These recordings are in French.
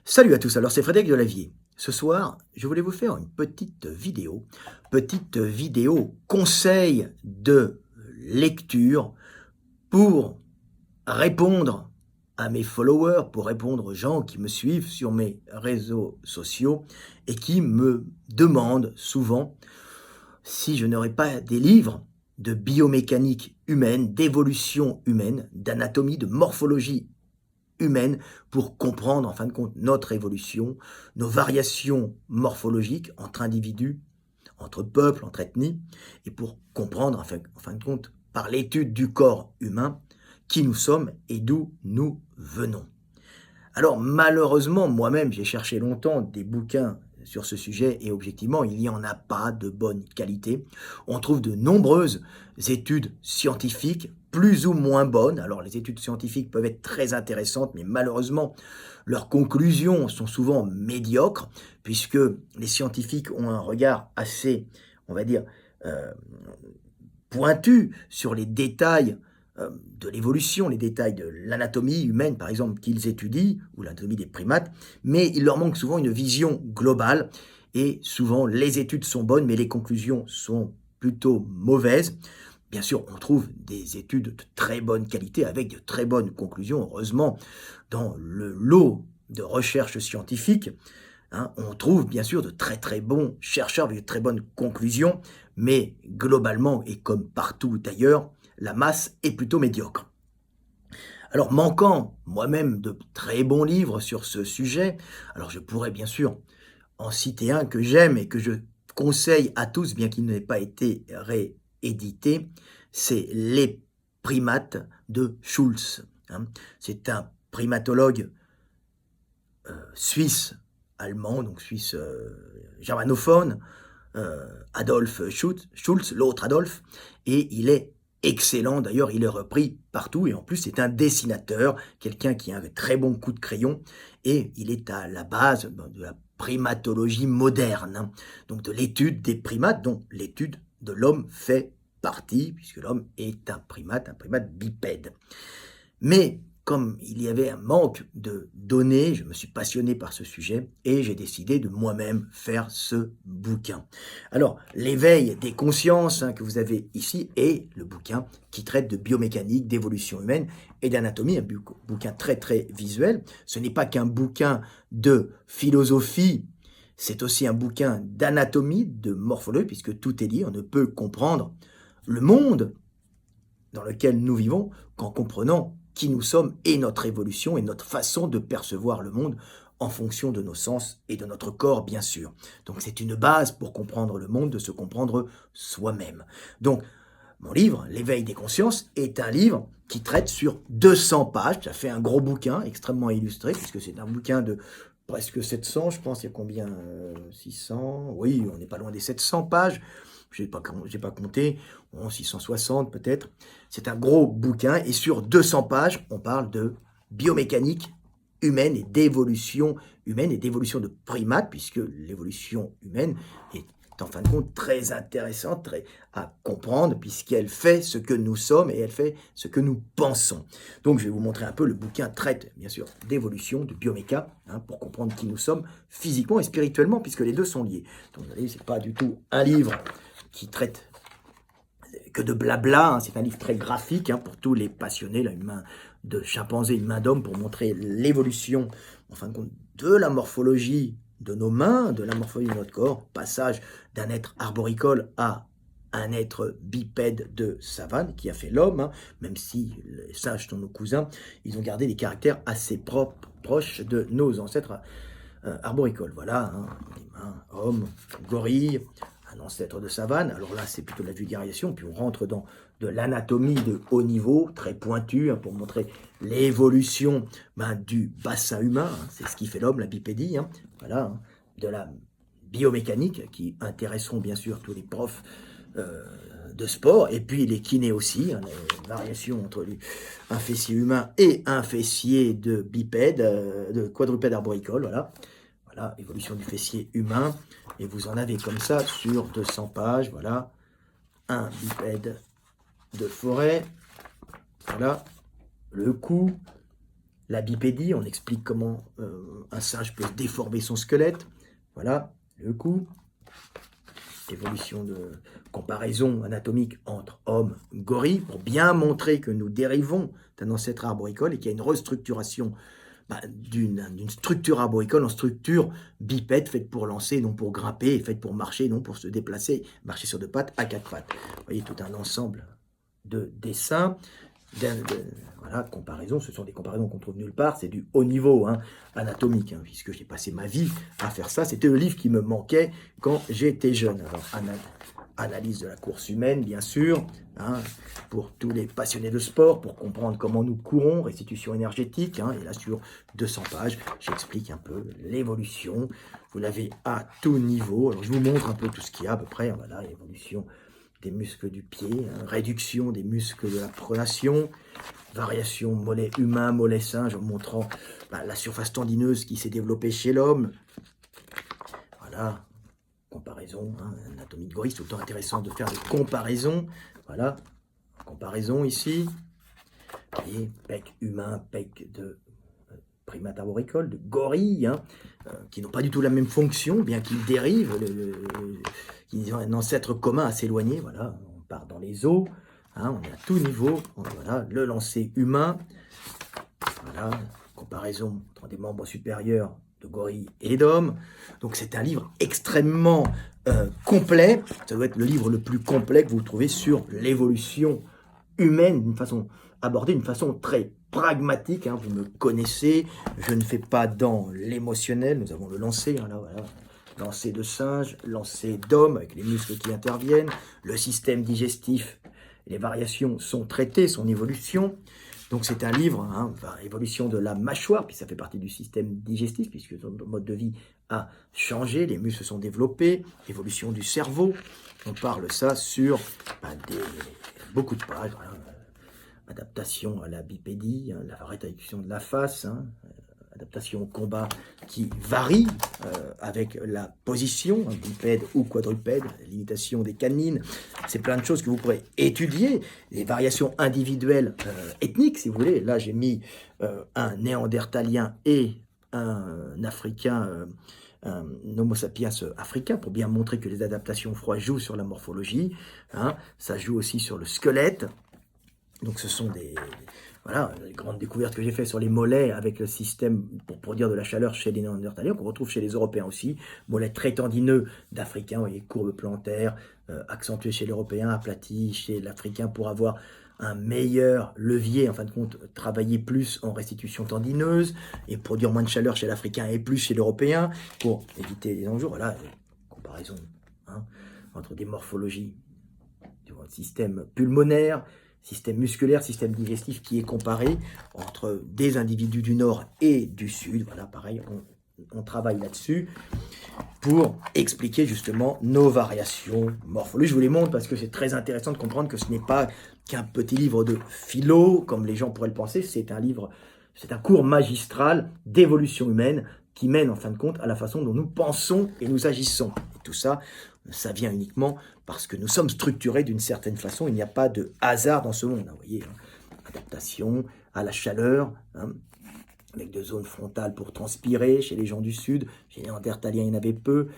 Salut à tous, alors c'est Frédéric Delavier. Ce soir, je voulais vous faire une petite vidéo conseil de lecture pour répondre à mes followers, pour répondre aux gens qui me suivent sur mes réseaux sociaux et qui me demandent souvent si je n'aurais pas des livres de biomécanique humaine, d'évolution humaine, d'anatomie, de morphologie humaine pour comprendre en fin de compte notre évolution, nos variations morphologiques entre individus, entre peuples, entre ethnies, et pour comprendre en fin de compte par l'étude du corps humain qui nous sommes et d'où nous venons. Alors malheureusement, moi-même, j'ai cherché longtemps des bouquins sur ce sujet et objectivement, il n'y en a pas de bonne qualité. On trouve de nombreuses études scientifiques, plus ou moins bonnes. Alors les études scientifiques peuvent être très intéressantes, mais malheureusement, leurs conclusions sont souvent médiocres, puisque les scientifiques ont un regard assez, on va dire, euh, pointu sur les détails de l'évolution, les détails de l'anatomie humaine, par exemple, qu'ils étudient, ou l'anatomie des primates, mais il leur manque souvent une vision globale, et souvent les études sont bonnes, mais les conclusions sont plutôt mauvaises. Bien sûr, on trouve des études de très bonne qualité, avec de très bonnes conclusions, heureusement, dans le lot de recherche scientifique. On trouve bien sûr de très très bons chercheurs avec de très bonnes conclusions, mais globalement, et comme partout ailleurs, la masse est plutôt médiocre. Alors, manquant moi-même de très bons livres sur ce sujet, alors je pourrais bien sûr en citer un que j'aime et que je conseille à tous, bien qu'il n'ait pas été réédité, c'est Les primates de Schultz. C'est un primatologue suisse allemand, donc suisse germanophone, Adolf Schultz, l'autre Adolf, et il est excellent, d'ailleurs il est repris partout, et en plus c'est un dessinateur, quelqu'un qui a un très bon coup de crayon, et il est à la base de la primatologie moderne, donc de l'étude des primates, dont l'étude de l'homme fait partie, puisque l'homme est un primate bipède. Mais comme il y avait un manque de données, je me suis passionné par ce sujet et j'ai décidé de moi-même faire ce bouquin. Alors, l'éveil des consciences que vous avez ici est le bouquin qui traite de biomécanique, d'évolution humaine et d'anatomie, un bouquin très très visuel. Ce n'est pas qu'un bouquin de philosophie, c'est aussi un bouquin d'anatomie, de morphologie, puisque tout est lié, on ne peut comprendre le monde dans lequel nous vivons qu'en comprenant qui nous sommes et notre évolution et notre façon de percevoir le monde en fonction de nos sens et de notre corps, bien sûr. Donc c'est une base pour comprendre le monde, de se comprendre soi-même. Donc mon livre, L'éveil des consciences, est un livre qui traite sur 200 pages. Ça fait un gros bouquin, extrêmement illustré, puisque c'est un bouquin de presque 700, je pense. Il y a combien 600. Oui, on n'est pas loin des 700 pages. Je n'ai pas compté. 660 peut-être. C'est un gros bouquin. Et sur 200 pages, on parle de biomécanique humaine et d'évolution de primates, puisque l'évolution humaine est en fin de compte très intéressante à comprendre, puisqu'elle fait ce que nous sommes et elle fait ce que nous pensons. Donc je vais vous montrer un peu, le bouquin traite bien sûr d'évolution, de bioméca, pour comprendre qui nous sommes physiquement et spirituellement, puisque les deux sont liés. Donc vous voyez, c'est pas du tout un livre qui traite que de blabla, c'est un livre très graphique pour tous les passionnés, là, une main de chimpanzé, une main d'homme, pour montrer l'évolution, en fin de compte, de la morphologie de nos mains, de la morphologie de notre corps, passage d'un être arboricole à un être bipède de savane qui a fait l'homme, même si les singes sont nos cousins, ils ont gardé des caractères assez proches de nos ancêtres arboricoles. Voilà, les mains, hommes, gorilles, un ancêtre de savane. Alors là, c'est plutôt de la vulgarisation, puis on rentre dans de l'anatomie de haut niveau, très pointue, pour montrer l'évolution du bassin humain. C'est ce qui fait l'homme, la bipédie. Voilà, de la biomécanique, qui intéresseront bien sûr tous les profs de sport, et puis les kinés aussi, la variation entre un fessier humain et un fessier de bipède, de quadrupède arboricole, voilà. Voilà, évolution du fessier humain, et vous en avez comme ça sur 200 pages, voilà, un bipède de forêt, voilà, le cou, la bipédie, on explique comment un singe peut déformer son squelette. Voilà, le cou. Évolution de comparaison anatomique entre hommes, gorilles, pour bien montrer que nous dérivons d'un ancêtre arboricole et qu'il y a une restructuration d'une structure arboricole en structure bipède, faite pour lancer, non pour grimper, et faite pour marcher, non pour se déplacer, marcher sur deux pattes, à quatre pattes. Vous voyez tout un ensemble de dessins, voilà, comparaison, ce sont des comparaisons qu'on trouve nulle part, c'est du haut niveau anatomique, puisque j'ai passé ma vie à faire ça. C'était le livre qui me manquait quand j'étais jeune. Alors, analyse de la course humaine, bien sûr, pour tous les passionnés de sport, pour comprendre comment nous courons, restitution énergétique, et là sur 200 pages, j'explique un peu l'évolution. Vous l'avez à tout niveau. Alors je vous montre un peu tout ce qu'il y a à peu près. Voilà, évolution des muscles du pied, réduction des muscles de la pronation, variation mollet humain, mollet singe, en montrant la surface tendineuse qui s'est développée chez l'homme. Voilà, comparaison, anatomie de gorille, c'est tout le temps intéressant de faire des comparaisons. Voilà, comparaison ici. Vous voyez, bec humain, bec de primates arboricoles, de gorilles, qui n'ont pas du tout la même fonction, bien qu'ils dérivent, qu'ils ont un ancêtre commun assez éloigné. Voilà, on part dans les eaux, on est à tout niveau. Voilà, le lancer humain. Voilà, comparaison entre des membres supérieurs de gorilles et d'hommes. Donc c'est un livre extrêmement complet. Ça doit être le livre le plus complet que vous trouvez sur l'évolution humaine, d'une façon abordée d'une façon très pragmatique. Vous me connaissez, je ne fais pas dans l'émotionnel. Nous avons le lancer, là, voilà. Lancer de singe, lancer d'homme, avec les muscles qui interviennent, le système digestif, les variations sont traitées, son évolution. Donc c'est un livre, évolution de la mâchoire, puis ça fait partie du système digestif, puisque son mode de vie a changé, les muscles se sont développés, évolution du cerveau. On parle ça sur beaucoup de pages. Adaptation à la bipédie, la réduction de la face, adaptation au combat qui varie avec la position, bipède ou quadrupède, limitation des canines. C'est plein de choses que vous pourrez étudier, les variations individuelles ethniques, si vous voulez. Là, j'ai mis un néandertalien et un africain, un homo sapiens africain, pour bien montrer que les adaptations froides jouent sur la morphologie. Ça joue aussi sur le squelette. Donc ce sont les grandes découvertes que j'ai faites sur les mollets avec le système pour produire de la chaleur chez les Néandertaliens, qu'on retrouve chez les Européens aussi. Mollets très tendineux d'Africains, vous voyez, courbes plantaires, accentuées chez l'Européen, aplaties chez l'Africain pour avoir un meilleur levier, en fin de compte, travailler plus en restitution tendineuse et produire moins de chaleur chez l'Africain et plus chez l'Européen pour éviter les enjeux. Voilà, comparaison entre des morphologies du système pulmonaire, système musculaire, système digestif qui est comparé entre des individus du nord et du sud. Voilà, pareil, on travaille là-dessus pour expliquer justement nos variations morphologiques. Je vous les montre parce que c'est très intéressant de comprendre que ce n'est pas qu'un petit livre de philo, comme les gens pourraient le penser. C'est un cours magistral d'évolution humaine qui mène en fin de compte à la façon dont nous pensons et nous agissons. Et tout ça, ça vient uniquement parce que nous sommes structurés d'une certaine façon. Il n'y a pas de hasard dans ce monde. Vous voyez, adaptation à la chaleur, avec des zones frontales pour transpirer chez les gens du Sud. Chez les Néandertaliens, il y en avait peu.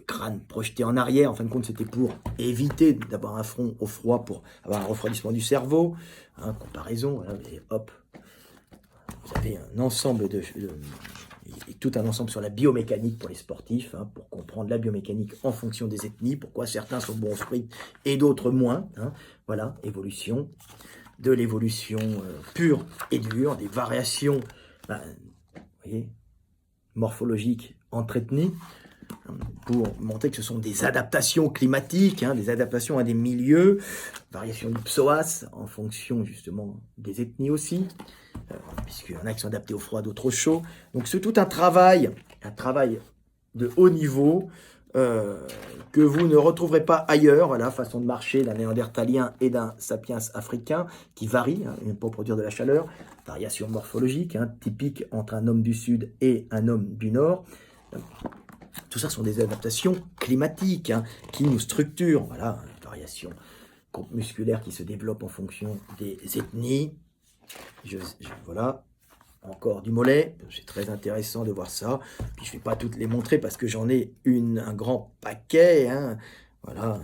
Crâne projeté en arrière. En fin de compte, c'était pour éviter d'avoir un front au froid, pour avoir un refroidissement du cerveau. Comparaison, voilà, et hop. Vous avez un ensemble tout un ensemble sur la biomécanique pour les sportifs, pour comprendre la biomécanique en fonction des ethnies, pourquoi certains sont bons au sprint et d'autres moins. Voilà, évolution, de l'évolution pure et dure, des variations vous voyez, morphologiques entre ethnies, pour montrer que ce sont des adaptations climatiques, des adaptations à des milieux, variation du psoas en fonction justement des ethnies aussi, puisqu'il y en a qui sont adaptés au froid, d'autres au chaud. Donc c'est tout un travail de haut niveau que vous ne retrouverez pas ailleurs. Voilà, façon de marcher d'un néandertalien et d'un sapiens africain qui varie pour produire de la chaleur, variation morphologique typique entre un homme du sud et un homme du nord. Tout ça sont des adaptations climatiques qui nous structurent. Voilà, variation musculaire qui se développe en fonction des ethnies. Voilà. encore du mollet, c'est très intéressant de voir ça. Puis je ne vais pas toutes les montrer parce que j'en ai un grand paquet, hein. Voilà,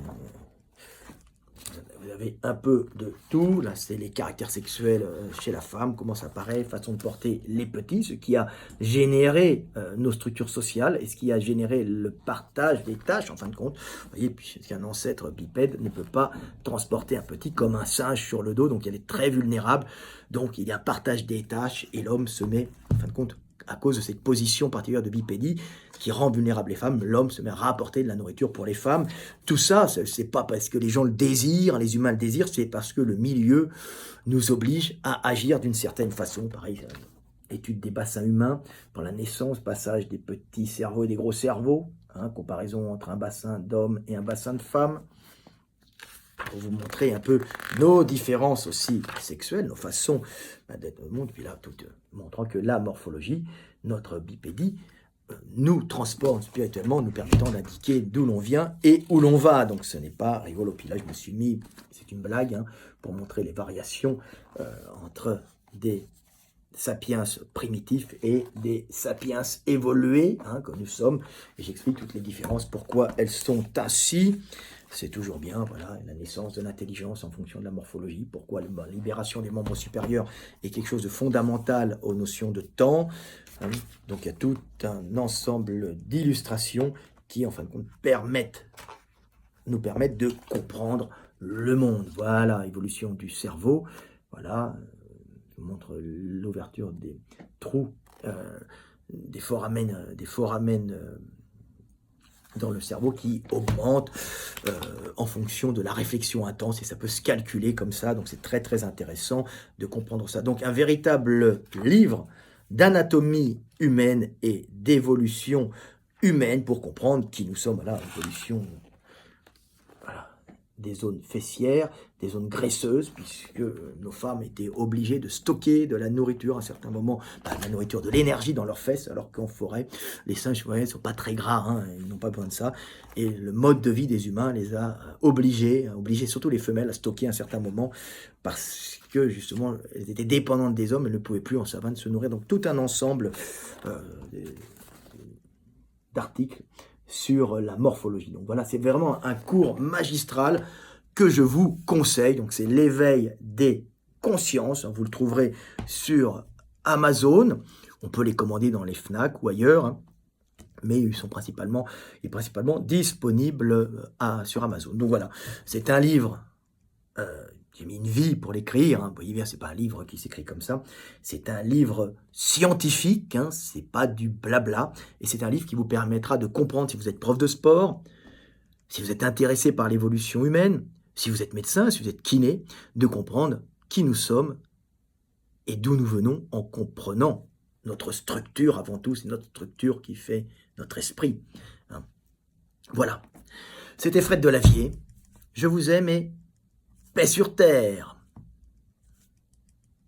vous avez un peu de tout. Là, c'est les caractères sexuels chez la femme, comment ça paraît, façon de porter les petits, ce qui a généré nos structures sociales et ce qui a généré le partage des tâches, en fin de compte. Vous voyez, puisqu'un ancêtre bipède ne peut pas transporter un petit comme un singe sur le dos, donc elle est très vulnérable. Donc il y a un partage des tâches et l'homme se met, en fin de compte, à cause de cette position particulière de bipédie qui rend vulnérables les femmes, l'homme se met à rapporter de la nourriture pour les femmes. Tout ça, c'est pas parce que les gens le désirent, les humains le désirent, c'est parce que le milieu nous oblige à agir d'une certaine façon. Pareil, étude des bassins humains, pour la naissance, passage des petits cerveaux et des gros cerveaux, hein, comparaison entre un bassin d'hommes et un bassin de femmes. Pour vous montrer un peu nos différences aussi sexuelles, nos façons d'être au monde, puis là, tout montrant que la morphologie, notre bipédie, nous transporte spirituellement, nous permettant d'indiquer d'où l'on vient et où l'on va. Donc ce n'est pas rigolo. Puis là, je me suis mis, c'est une blague, hein, pour montrer les variations entre des sapiens primitifs et des sapiens évolués, hein, que nous sommes. Et j'explique toutes les différences, pourquoi elles sont ainsi. C'est toujours bien, voilà, la naissance de l'intelligence en fonction de la morphologie, pourquoi la libération des membres supérieurs est quelque chose de fondamental aux notions de temps. Hein. Donc il y a tout un ensemble d'illustrations qui, en fin de compte, nous permettent de comprendre le monde. Voilà, évolution du cerveau, voilà, je vous montre l'ouverture des trous, des foramen dans le cerveau qui augmente en fonction de la réflexion intense et ça peut se calculer comme ça, donc c'est très très intéressant de comprendre ça. Donc un véritable livre d'anatomie humaine et d'évolution humaine pour comprendre qui nous sommes. Voilà, évolution, voilà, des zones fessières, des zones graisseuses, puisque nos femmes étaient obligées de stocker de la nourriture à un certain moment, de la nourriture, de l'énergie dans leurs fesses, alors qu'en forêt, les singes ne sont pas très gras, hein, ils n'ont pas besoin de ça. Et le mode de vie des humains les a obligés surtout les femelles, à stocker à un certain moment, parce que justement, elles étaient dépendantes des hommes, elles ne pouvaient plus en savane se nourrir. Donc tout un ensemble d'articles sur la morphologie. Donc voilà, c'est vraiment un cours magistral que je vous conseille. Donc c'est l'éveil des consciences. Vous le trouverez sur Amazon. On peut les commander dans les Fnac ou ailleurs, hein, mais ils sont principalement disponibles sur Amazon. Donc voilà, c'est un livre. J'ai mis une vie pour l'écrire, hein. Vous voyez bien, c'est pas un livre qui s'écrit comme ça. C'est un livre scientifique, hein, c'est pas du blabla. Et c'est un livre qui vous permettra de comprendre, si vous êtes prof de sport, si vous êtes intéressé par l'évolution humaine, si vous êtes médecin, si vous êtes kiné, de comprendre qui nous sommes et d'où nous venons en comprenant notre structure. Avant tout, c'est notre structure qui fait notre esprit, hein. Voilà. C'était Fred Delavier. Je vous aime et paix sur terre.